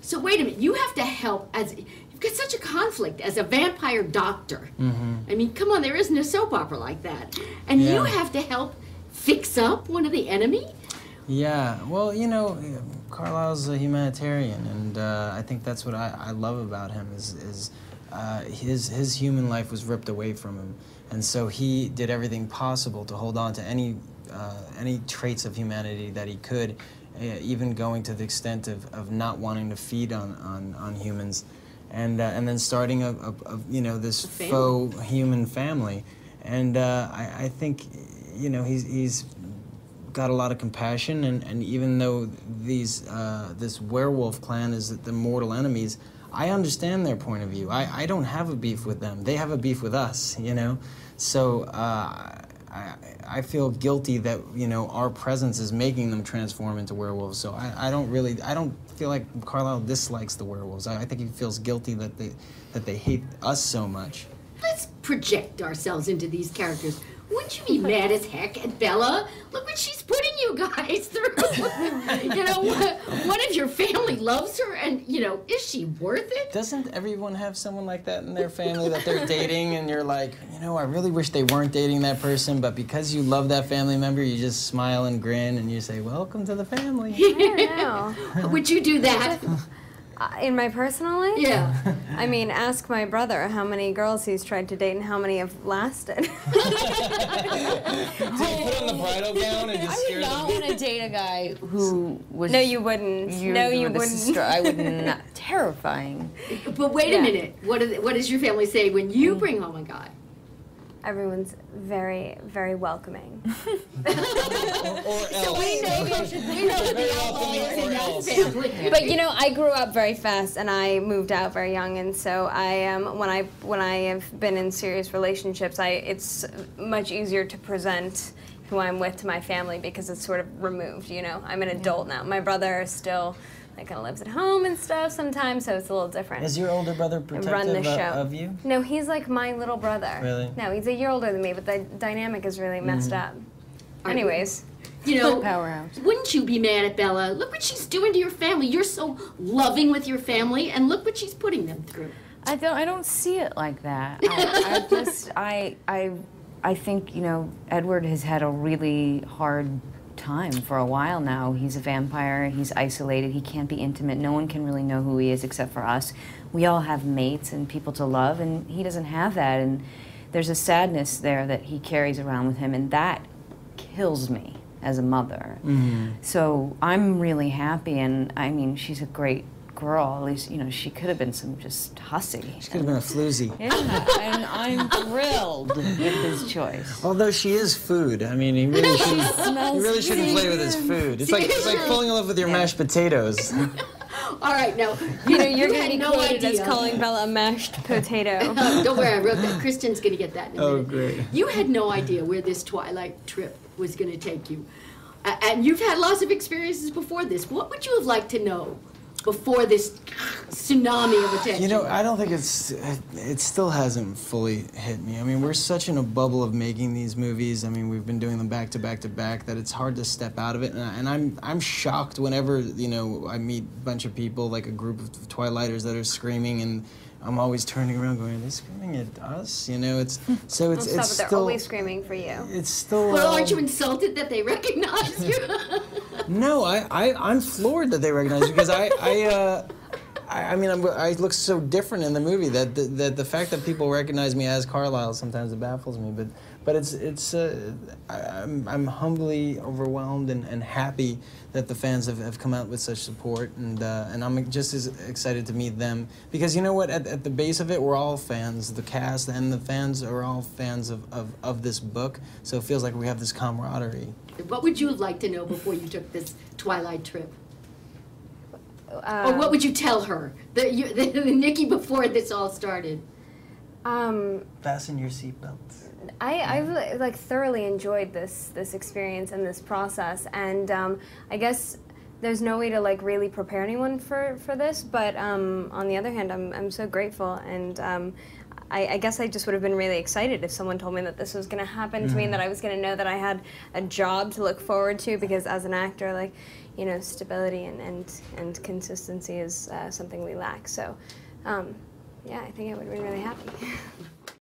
So wait a minute, you have to help you've got such a conflict as a vampire doctor. I mean, come on, there isn't a soap opera like that. And you have to help fix up one of the enemy? Yeah, well, you know, Carlisle's a humanitarian, and I think that's what I love about him is his human life was ripped away from him, and so he did everything possible to hold on to any traits of humanity that he could, even going to the extent of not wanting to feed on humans, and then starting a you know, this faux human family, and I think, you know, he's got a lot of compassion, and even though this werewolf clan is the mortal enemies, I understand their point of view. I don't have a beef with them. They have a beef with us, you know? So I feel guilty that, you know, our presence is making them transform into werewolves. So I don't feel like Carlisle dislikes the werewolves. I think he feels guilty that they hate us so much. Let's project ourselves into these characters. Wouldn't you be mad as heck at Bella? Look what she's putting you guys through. You know, what if your family loves her, and, you know, is she worth it? Doesn't everyone have someone like that in their family that they're dating, and you're like, you know, I really wish they weren't dating that person, but because you love that family member, you just smile and grin, and you say, welcome to the family. I don't know. Would you do that? In my personal life? Yeah. I mean, ask my brother how many girls he's tried to date and how many have lasted. Do you put on the bridal gown and just I scare would not want to date a guy who was... No, you wouldn't. No, you wouldn't. I would not. Terrifying. But wait a minute. What does your family say when you bring home a guy? Everyone's very, very welcoming. or else. So we know the outlaw is in that family. But you know, I grew up very fast, and I moved out very young, and so when I have been in serious relationships, it's much easier to present who I'm with to my family because it's sort of removed. You know, I'm an adult now. My brother is still kind of lives at home and stuff sometimes, so it's a little different. Is your older brother protective of you? No, he's like my little brother. Really? No, he's a year older than me, but the dynamic is really messed up. Anyways. You know, powerhouse. Wouldn't you be mad at Bella? Look what she's doing to your family. You're so loving with your family, and look what she's putting them through. I don't see it like that. I think, you know, Edward has had a really hard time for a while now. He's a vampire, he's isolated, he can't be intimate, no one can really know who he is except for us. We all have mates and people to love, and he doesn't have that, and there's a sadness there that he carries around with him, and that kills me as a mother. So I'm really happy, and I mean, she's a great girl. At least, you know, she could have been some just hussy. She could have been a floozy. Yeah, and I'm thrilled with his choice. Although she is food. I mean, he really shouldn't play with his food. It's like falling in love with your mashed potatoes. All right, now, You know, you're going to be no quoted as idea. calling Bella a mashed potato. Don't worry, I wrote that. Kristen's going to get that in a minute. Oh, great. You had no idea where this Twilight trip was going to take you. And you've had lots of experiences before this. What would you have liked to know before this tsunami of attention? You know, I don't think it still hasn't fully hit me. I mean, we're such in a bubble of making these movies. I mean, we've been doing them back to back to back that it's hard to step out of it. And I'm shocked whenever, you know, I meet a bunch of people, like a group of Twilighters that are screaming, and I'm always turning around going, are they screaming at us? You know, it's Stop it, they're still always screaming for you. It's still Well, aren't you insulted that they recognize you? No, I'm floored that they recognize you, because I mean, I look so different in the movie that the fact that people recognize me as Carlisle, sometimes it baffles me. But I'm humbly overwhelmed and happy that the fans have come out with such support, and I'm just as excited to meet them, because you know what, at the base of it, we're all fans. The cast and the fans are all fans of this book, so it feels like we have this camaraderie. What would you like to know before you took this Twilight trip? Or what would you tell her, the Nikki, before this all started? Fasten your seatbelts. I've like thoroughly enjoyed this experience and this process, and I guess there's no way to like really prepare anyone for this, but on the other hand, I'm so grateful, and I guess I just would have been really excited if someone told me that this was going to happen to me, and that I was going to know that I had a job to look forward to, because as an actor, like, you know, stability and consistency is something we lack. So, yeah, I think I would have been really happy.